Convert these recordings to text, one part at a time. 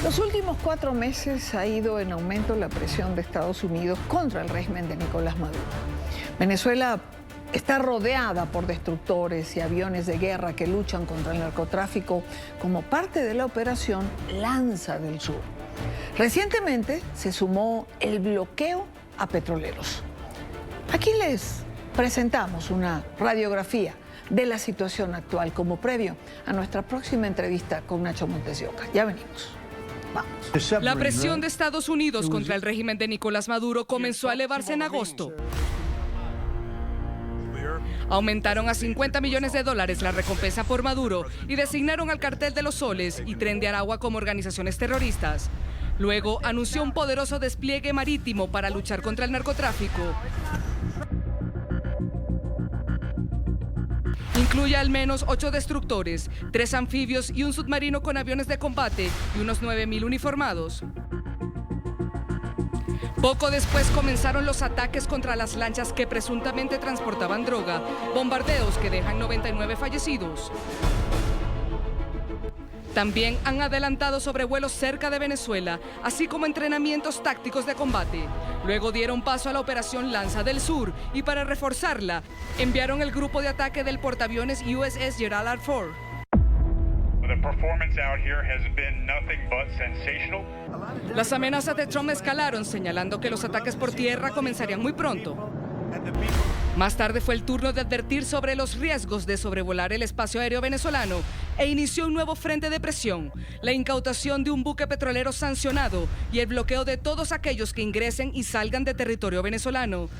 Los últimos 4 meses ha ido en aumento la presión de Estados Unidos contra el régimen de Nicolás Maduro. Venezuela está rodeada por destructores y aviones de guerra que luchan contra el narcotráfico como parte de la operación Lanza del Sur. Recientemente se sumó el bloqueo a petroleros. Aquí les presentamos una radiografía de la situación actual como previo a nuestra próxima entrevista con Nacho Montes de Oca. Ya venimos. Vamos. La presión de Estados Unidos contra el régimen de Nicolás Maduro comenzó a elevarse en agosto. Aumentaron a $50 millones la recompensa por Maduro y designaron al Cartel de los Soles y Tren de Aragua como organizaciones terroristas. Luego anunció un poderoso despliegue marítimo para luchar contra el narcotráfico. Incluye al menos 8 destructores, 3 anfibios y un submarino con aviones de combate y unos 9.000 uniformados. Poco después comenzaron los ataques contra las lanchas que presuntamente transportaban droga, bombardeos que dejan 99 fallecidos. También han adelantado sobrevuelos cerca de Venezuela, así como entrenamientos tácticos de combate. Luego dieron paso a la operación Lanza del Sur y para reforzarla, enviaron el grupo de ataque del portaaviones USS Gerald R. Ford. Las amenazas de Trump escalaron, señalando que los ataques por tierra comenzarían muy pronto. Más tarde fue el turno de advertir sobre los riesgos de sobrevolar el espacio aéreo venezolano e inició un nuevo frente de presión, la incautación de un buque petrolero sancionado y el bloqueo de todos aquellos que ingresen y salgan de territorio venezolano.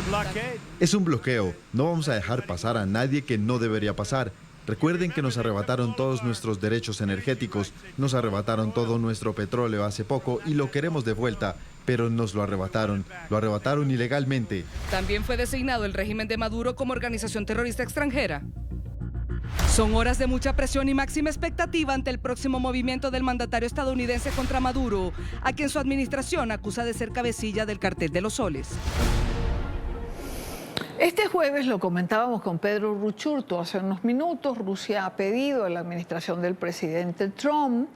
Es un bloqueo. No vamos a dejar pasar a nadie que no debería pasar. Recuerden que nos arrebataron todos nuestros derechos energéticos, nos arrebataron todo nuestro petróleo hace poco y lo queremos de vuelta, pero nos lo arrebataron ilegalmente. También fue designado el régimen de Maduro como organización terrorista extranjera. Son horas de mucha presión y máxima expectativa ante el próximo movimiento del mandatario estadounidense contra Maduro, a quien su administración acusa de ser cabecilla del Cartel de los Soles. Este jueves lo comentábamos con Pedro Ruchurto hace unos minutos. Rusia ha pedido a la administración del presidente Trump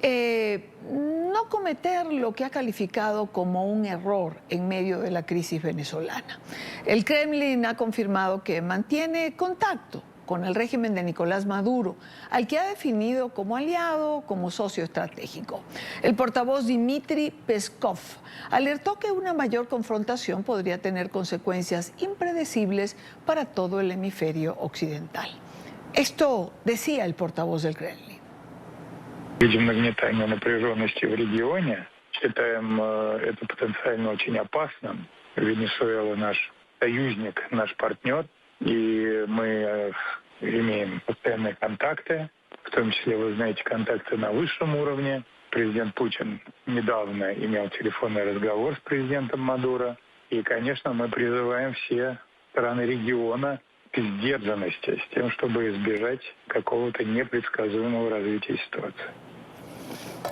no cometer lo que ha calificado como un error en medio de la crisis venezolana. El Kremlin ha confirmado que mantiene contacto con el régimen de Nicolás Maduro, al que ha definido como aliado, como socio estratégico. El portavoz Dmitry Peskov alertó que una mayor confrontación podría tener consecuencias impredecibles para todo el hemisferio occidental. Esto decía el portavoz del Kremlin. Видим нагнетание напряженности в регионе. Считаем это потенциально очень опасным. Венесуэла наш союзник, наш партнер. И мы имеем постоянные контакты, в том числе, вы знаете, контакты на высшем уровне. Президент Путин недавно имел телефонный разговор с президентом Мадуро. И, конечно, мы призываем все страны региона к сдержанности, с тем, чтобы избежать какого-то непредсказуемого развития ситуации.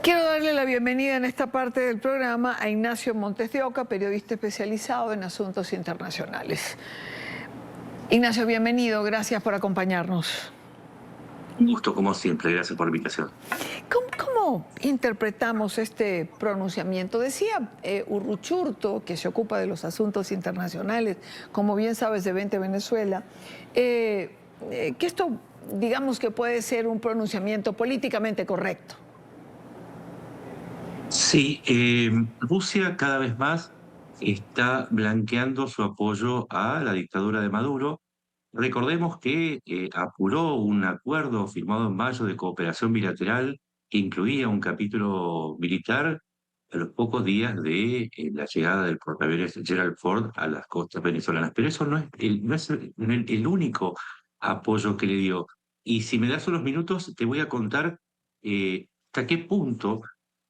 Quiero darle la bienvenida en esta parte del programa a Ignacio Montes de Oca, periodista especializado en asuntos internacionales. Ignacio, bienvenido, gracias por acompañarnos. Un gusto, como siempre, gracias por la invitación. ¿Cómo interpretamos este pronunciamiento? Decía Urruchurto, que se ocupa de los asuntos internacionales, como bien sabes, de 20 Venezuela, que esto, digamos que puede ser un pronunciamiento políticamente correcto. Sí, Rusia cada vez más está blanqueando su apoyo a la dictadura de Maduro. Recordemos que apuró un acuerdo firmado en mayo de cooperación bilateral que incluía un capítulo militar a los pocos días de la llegada del portaaviones Gerald Ford a las costas venezolanas. Pero eso no es el único apoyo que le dio. Y si me das unos minutos, te voy a contar hasta qué punto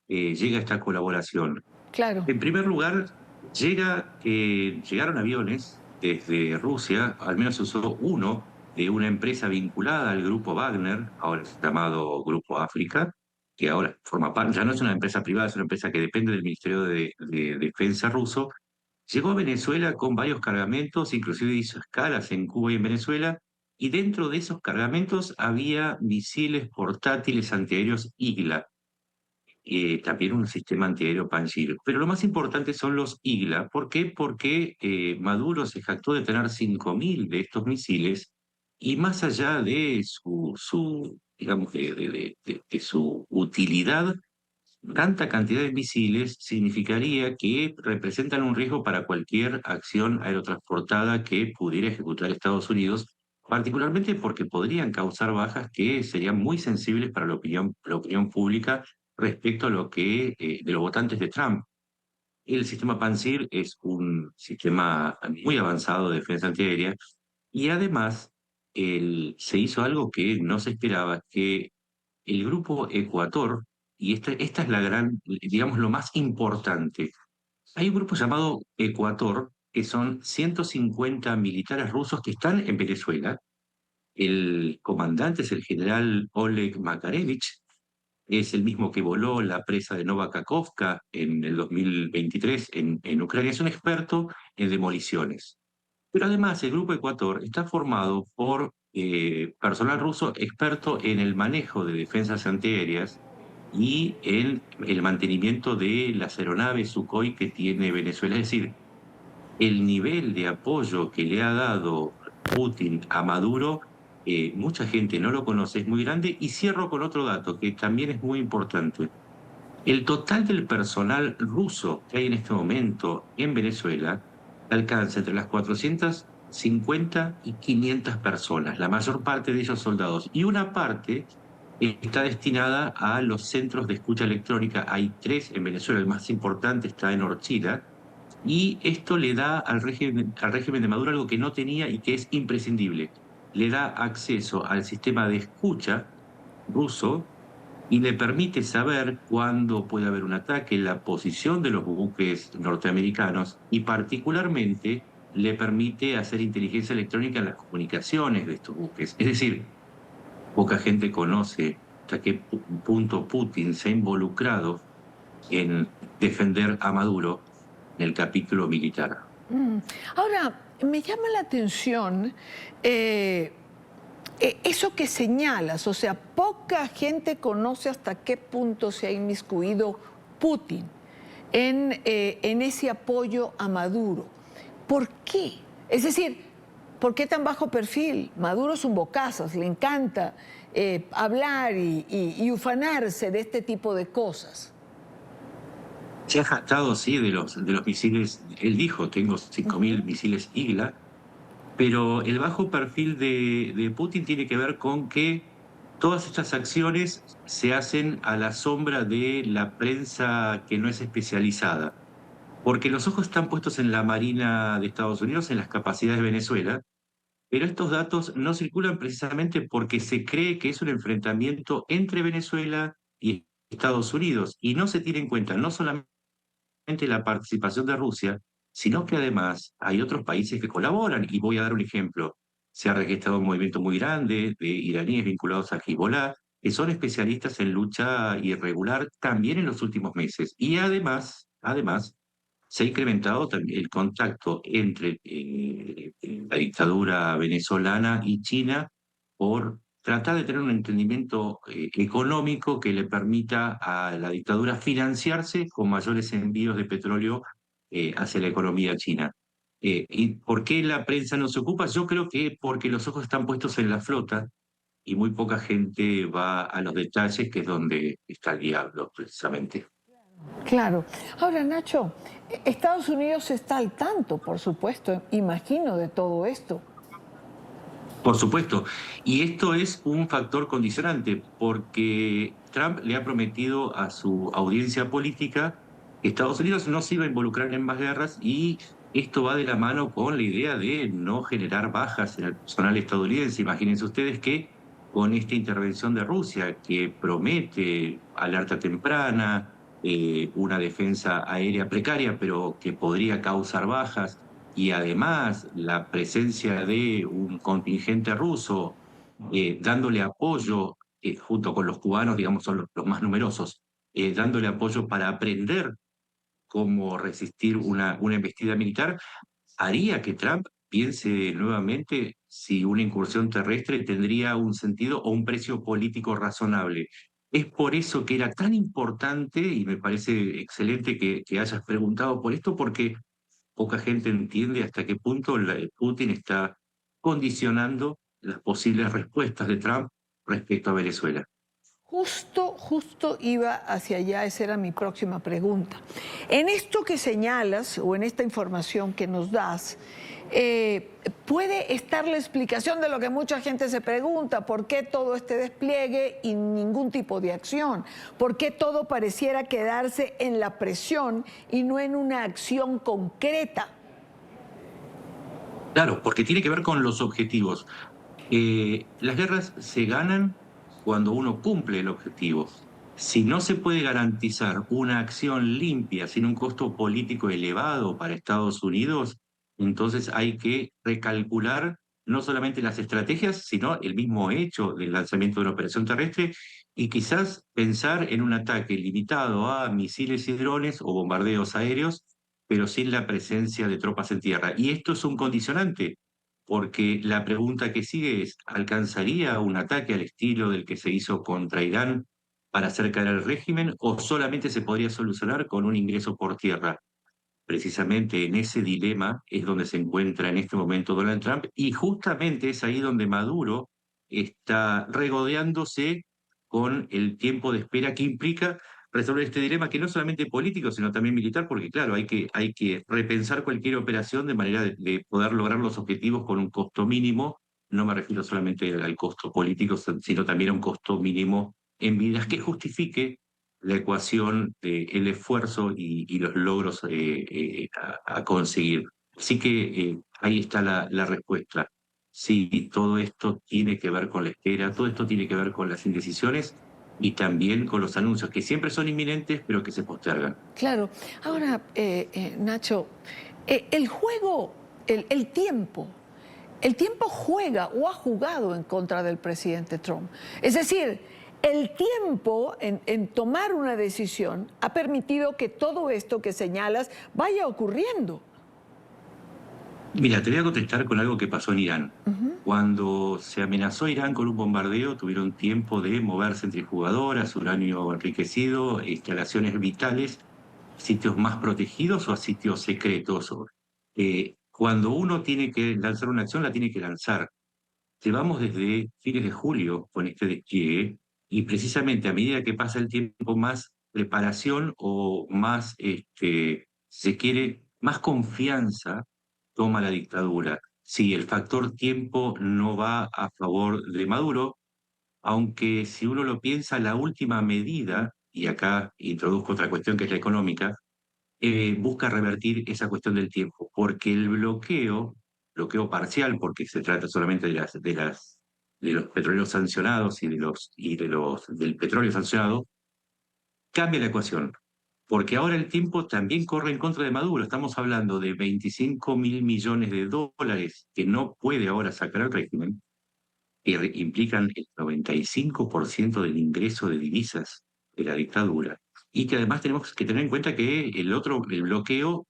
llega esta colaboración. Claro. En primer lugar, llegaron aviones desde Rusia, al menos se usó uno de una empresa vinculada al grupo Wagner, ahora llamado Grupo África, que ahora forma parte, ya no es una empresa privada, es una empresa que depende del Ministerio de Defensa ruso. Llegó a Venezuela con varios cargamentos, inclusive hizo escalas en Cuba y en Venezuela, y dentro de esos cargamentos había misiles portátiles antiaéreos Igla. también un sistema antiaéreo Panjshir. Pero lo más importante son los IGLA. ¿Por qué? Porque Maduro se jactó de tener 5.000 de estos misiles y más allá de digamos, de su utilidad, tanta cantidad de misiles significaría que representan un riesgo para cualquier acción aerotransportada que pudiera ejecutar Estados Unidos, particularmente porque podrían causar bajas que serían muy sensibles para la opinión pública respecto a lo que de los votantes de Trump. El sistema Pansir es un sistema muy avanzado de defensa antiaérea y además se hizo algo que no se esperaba, que el grupo Ecuador, y esta es la gran, digamos, lo más importante. Hay un grupo llamado Ecuador, que son 150 militares rusos que están en Venezuela. El comandante es el general Oleg Makarevich, es el mismo que voló la presa de Nova Kakhovka en el 2023 en Ucrania. Es un experto en demoliciones. Pero además el Grupo Ecuador está formado por personal ruso experto en el manejo de defensas antiaéreas y en el mantenimiento de las aeronaves Sukhoi que tiene Venezuela. Es decir, el nivel de apoyo que le ha dado Putin a Maduro, mucha gente no lo conoce, es muy grande. Y cierro con otro dato que también es muy importante. El total del personal ruso que hay en este momento en Venezuela alcanza entre las 450 y 500 personas, la mayor parte de ellos soldados, y una parte está destinada a los centros de escucha electrónica. Hay 3 en Venezuela, el más importante está en Orchila, y esto le da al régimen de Maduro algo que no tenía y que es imprescindible. Le da acceso al sistema de escucha ruso y le permite saber cuándo puede haber un ataque, la posición de los buques norteamericanos, y particularmente le permite hacer inteligencia electrónica en las comunicaciones de estos buques. Es decir, poca gente conoce hasta qué punto Putin se ha involucrado en defender a Maduro en el capítulo militar. Ahora, me llama la atención eso que señalas, o sea, poca gente conoce hasta qué punto se ha inmiscuido Putin en ese apoyo a Maduro. ¿Por qué? Es decir, ¿por qué tan bajo perfil? Maduro es un bocazas, le encanta hablar y ufanarse de este tipo de cosas. Se ha jactado, sí, de los misiles. Él dijo, tengo 5.000 misiles IGLA, pero el bajo perfil de Putin tiene que ver con que todas estas acciones se hacen a la sombra de la prensa que no es especializada, porque los ojos están puestos en la Marina de Estados Unidos, en las capacidades de Venezuela, pero estos datos no circulan precisamente porque se cree que es un enfrentamiento entre Venezuela y Estados Unidos, y no se tiene en cuenta no solamente la participación de Rusia, sino que además hay otros países que colaboran. Y voy a dar un ejemplo. Se ha registrado un movimiento muy grande de iraníes vinculados a Hezbollah, que son especialistas en lucha irregular también en los últimos meses. Y además se ha incrementado también el contacto entre la dictadura venezolana y China por tratar de tener un entendimiento económico que le permita a la dictadura financiarse con mayores envíos de petróleo hacia la economía china. ¿Y por qué la prensa no se ocupa? Yo creo que porque los ojos están puestos en la flota y muy poca gente va a los detalles, que es donde está el diablo, precisamente. Claro. Ahora, Nacho, Estados Unidos está al tanto, por supuesto, imagino, de todo esto. Por supuesto. Y esto es un factor condicionante, porque Trump le ha prometido a su audiencia política que Estados Unidos no se iba a involucrar en más guerras, y esto va de la mano con la idea de no generar bajas en el personal estadounidense. Imagínense ustedes que con esta intervención de Rusia, que promete alerta temprana, una defensa aérea precaria, pero que podría causar bajas, y además la presencia de un contingente ruso dándole apoyo, junto con los cubanos, digamos, son los más numerosos, dándole apoyo para aprender cómo resistir una embestida militar, haría que Trump piense nuevamente si una incursión terrestre tendría un sentido o un precio político razonable. Es por eso que era tan importante, y me parece excelente que hayas preguntado por esto, porque poca gente entiende hasta qué punto Putin está condicionando las posibles respuestas de Trump respecto a Venezuela. Justo iba hacia allá, esa era mi próxima pregunta. En esto que señalas o en esta información que nos das, ¿puede estar la explicación de lo que mucha gente se pregunta? ¿Por qué todo este despliegue y ningún tipo de acción? ¿Por qué todo pareciera quedarse en la presión y no en una acción concreta? Claro, porque tiene que ver con los objetivos. Las guerras se ganan cuando uno cumple el objetivo. Si no se puede garantizar una acción limpia sin un costo político elevado para Estados Unidos, entonces hay que recalcular no solamente las estrategias, sino el mismo hecho del lanzamiento de una operación terrestre y quizás pensar en un ataque limitado a misiles y drones o bombardeos aéreos, pero sin la presencia de tropas en tierra. Y esto es un condicionante porque la pregunta que sigue es, ¿alcanzaría un ataque al estilo del que se hizo contra Irán para hacer caer al régimen o solamente se podría solucionar con un ingreso por tierra? Precisamente en ese dilema es donde se encuentra en este momento Donald Trump y justamente es ahí donde Maduro está regodeándose con el tiempo de espera que implica resolver este dilema que no es solamente político, sino también militar, porque claro, hay que repensar cualquier operación de manera de poder lograr los objetivos con un costo mínimo. No me refiero solamente al costo político, sino también a un costo mínimo en vidas que justifique la ecuación del esfuerzo y los logros a conseguir. Así que ahí está la respuesta. Sí, todo esto tiene que ver con la espera, todo esto tiene que ver con las indecisiones y también con los anuncios, que siempre son inminentes, pero que se postergan. Claro. Ahora, Nacho, el juego, el tiempo juega o ha jugado en contra del presidente Trump. Es decir, el tiempo en tomar una decisión ha permitido que todo esto que señalas vaya ocurriendo. Mira, te voy a contestar con algo que pasó en Irán. Cuando se amenazó a Irán con un bombardeo, tuvieron tiempo de mover centrifugadoras, uranio enriquecido, instalaciones vitales, sitios más protegidos o a sitios secretos. Cuando uno tiene que lanzar una acción, la tiene que lanzar. Llevamos desde fines de julio con este despliegue y precisamente a medida que pasa el tiempo, más preparación o más, si se quiere, más confianza toma la dictadura. Sí, el factor tiempo no va a favor de Maduro, aunque si uno lo piensa, la última medida, y acá introduzco otra cuestión que es la económica, busca revertir esa cuestión del tiempo, porque el bloqueo parcial, porque se trata solamente de los petroleros sancionados del petróleo sancionado, cambia la ecuación. Porque ahora el tiempo también corre en contra de Maduro. Estamos hablando de 25.000 millones de dólares que no puede ahora sacar el régimen, que implican el 95% del ingreso de divisas de la dictadura. Y que además tenemos que tener en cuenta que el bloqueo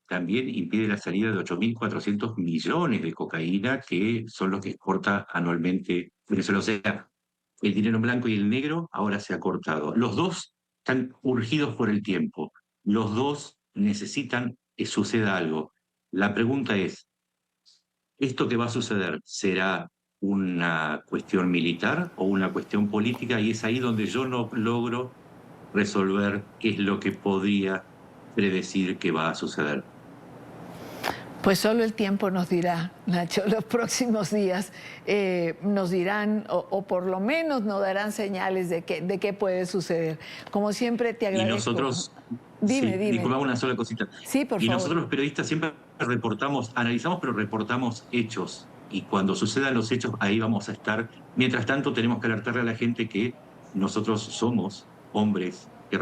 también impide la salida de 8.400 millones de cocaína, que son los que exporta anualmente Venezuela. O sea, el dinero en blanco y el negro ahora se ha cortado. Los dos están urgidos por el tiempo. Los dos necesitan que suceda algo. La pregunta es, ¿esto que va a suceder será una cuestión militar o una cuestión política? Y es ahí donde yo no logro resolver qué es lo que podría predecir que va a suceder. Pues solo el tiempo nos dirá, Nacho, los próximos días nos dirán, o por lo menos nos darán señales de qué puede suceder. Como siempre, te agradezco. Y nosotros, dime. disculpa una sola cosita. Sí, por favor. Nosotros los periodistas siempre analizamos, pero reportamos hechos. Y cuando sucedan los hechos, ahí vamos a estar. Mientras tanto, tenemos que alertarle a la gente que nosotros somos hombres y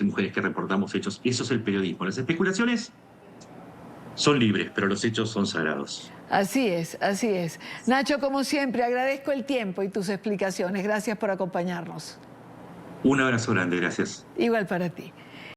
mujeres que reportamos hechos. Eso es el periodismo. Las especulaciones son libres, pero los hechos son sagrados. Así es, así es. Nacho, como siempre, agradezco el tiempo y tus explicaciones. Gracias por acompañarnos. Un abrazo grande, gracias. Igual para ti.